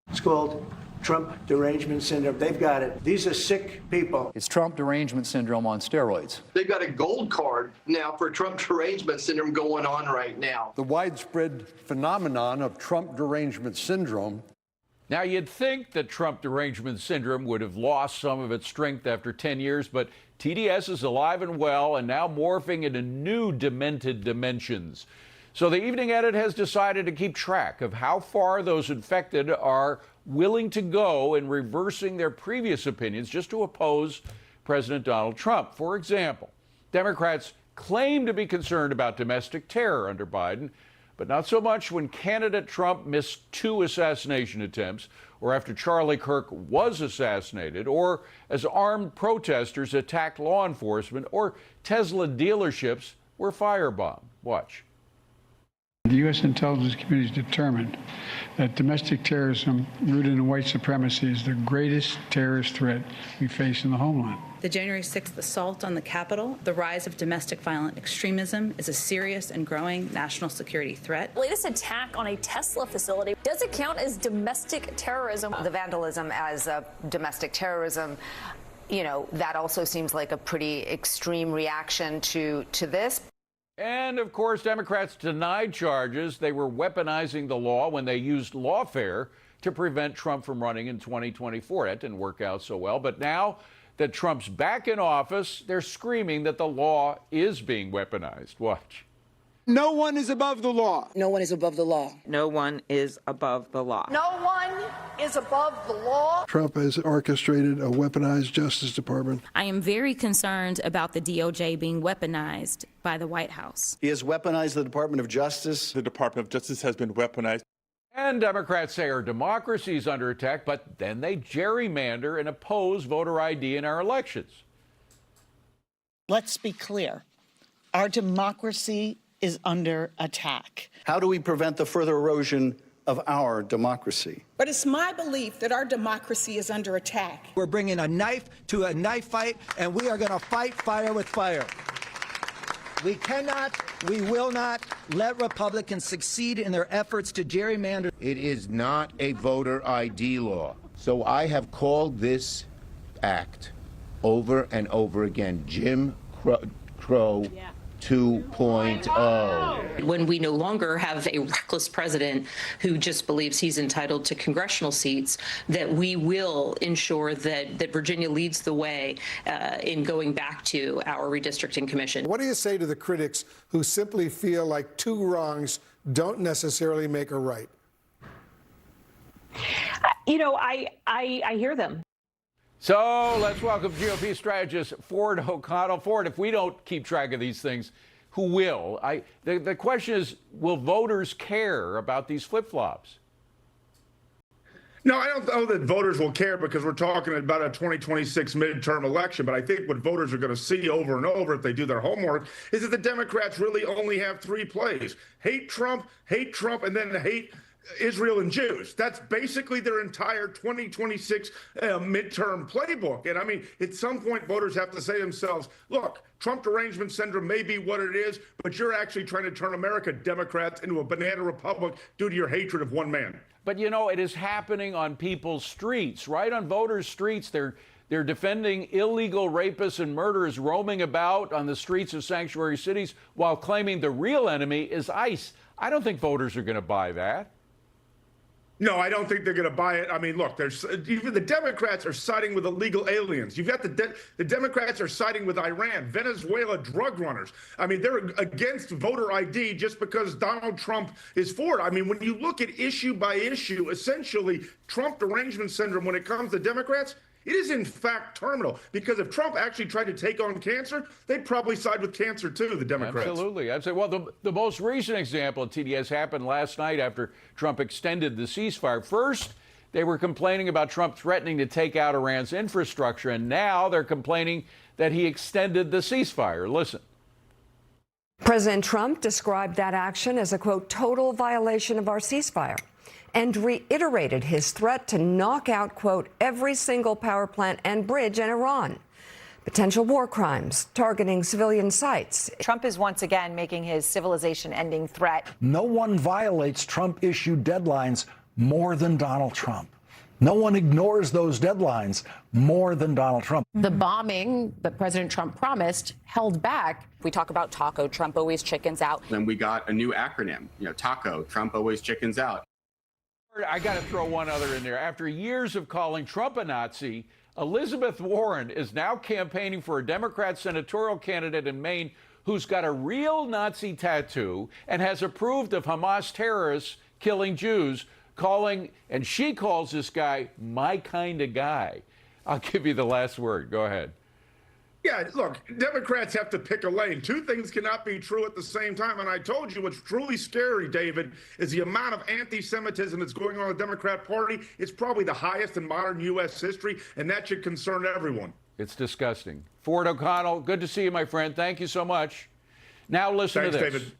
It's called Trump derangement syndrome. They've got it. These are sick people. It's Trump derangement syndrome on steroids. They've got a gold card now for Trump derangement syndrome going on right now. The widespread phenomenon of Trump derangement syndrome. Now, you'd think that Trump derangement syndrome would have lost some of its strength after 10 years, but TDS is alive and well and now morphing into new demented dimensions. So the Evening Edit has decided to keep track of how far those infected are willing to go in reversing their previous opinions just to oppose President Donald Trump. For example, Democrats claim to be concerned about domestic terror under Biden, but not so much when candidate Trump missed 2 assassination attempts, or after Charlie Kirk was assassinated, or as armed protesters attacked law enforcement, or Tesla dealerships were firebombed. Watch. The U.S. intelligence community is determined that domestic terrorism rooted in white supremacy is the greatest terrorist threat we face in the homeland. The January 6th assault on the Capitol, the rise of domestic violent extremism is a serious and growing national security threat. The latest attack on a Tesla facility, does it count as domestic terrorism? The vandalism as domestic terrorism, you know, that also seems like a pretty extreme reaction to this. And, of course, Democrats denied charges. They were weaponizing the law when they used lawfare to prevent Trump from running in 2024. That didn't work out so well. But now that Trump's back in office, they're screaming that the law is being weaponized. Watch. No one is above the law. No one is above the law. No one is above the law. No one is above the law. Trump has orchestrated a weaponized Justice Department. I am very concerned about the DOJ being weaponized by the White House. He has weaponized the Department of Justice. The Department of Justice has been weaponized. And Democrats say our democracy is under attack, but then they gerrymander and oppose voter ID in our elections. Let's be clear. Our democracy is under attack. How do we prevent the further erosion of our democracy? But it's my belief that our democracy is under attack. We're bringing a knife to a knife fight, and we are going to fight fire with fire. We cannot, we will not let Republicans succeed in their efforts to gerrymander. It is not a voter ID law. So I have called this act over and over again Jim Crow 2.0. When we no longer have a reckless president who just believes he's entitled to congressional seats, that we will ensure that Virginia leads the way in going back to our redistricting commission. What do you say to the critics who simply feel like 2 wrongs don't necessarily make a right? You know, I hear them. So let's welcome GOP strategist Ford O'Connell. Ford, if we don't keep track of these things, who will? The question is, will voters care about these flip-flops? No, I don't know that voters will care because we're talking about a 2026 midterm election. But I think what voters are going to see over and over if they do their homework is that the Democrats really only have 3 plays. Hate Trump, and then hate Israel and Jews. That's basically their entire 2026 midterm playbook. And I mean, at some point, voters have to say to themselves, look, Trump derangement syndrome may be what it is, but you're actually trying to turn America, Democrats, into a banana republic due to your hatred of one man. But, you know, it is happening on people's streets, right? On voters' streets. They're defending illegal rapists and murderers roaming about on the streets of sanctuary cities while claiming the real enemy is ICE. I don't think voters are going to buy that. No, I don't think they're going to buy it. I mean, look, even the Democrats are siding with illegal aliens. You've got the Democrats are siding with Iran, Venezuela drug runners. I mean, they're against voter ID just because Donald Trump is for it. I mean, when you look at issue by issue, essentially Trump derangement syndrome when it comes to Democrats, it is in fact terminal, because if Trump actually tried to take on cancer, they'd probably side with cancer too, the Democrats. Absolutely. I'd say, well, the most recent example of TDS happened last night after Trump extended the ceasefire. First, they were complaining about Trump threatening to take out Iran's infrastructure, and now they're complaining that he extended the ceasefire. Listen. President Trump described that action as a, quote, total violation of our ceasefire, and reiterated his threat to knock out, quote, every single power plant and bridge in Iran. potential war crimes, targeting civilian sites. Trump is once again making his civilization-ending threat. No one violates Trump-issued deadlines more than Donald Trump. No one ignores those deadlines more than Donald Trump. The bombing that President Trump promised held back. We talk about TACO, Trump always chickens out. Then we got a new acronym, TACO, Trump always chickens out. I got to throw one other in there. After years of calling Trump a Nazi, Elizabeth Warren is now campaigning for a Democrat senatorial candidate in Maine who's got a real Nazi tattoo and has approved of Hamas terrorists killing Jews, and she calls this guy my kind of guy. I'll give you the last word. Go ahead. Yeah, look, Democrats have to pick a lane. Two things cannot be true at the same time. And I told you what's truly scary, David, is the amount of anti-Semitism that's going on in the Democrat Party. It's probably the highest in modern U.S. history, and that should concern everyone. It's disgusting. Ford O'Connell, good to see you, my friend. Thank you so much. Now listen to this. Thanks, David.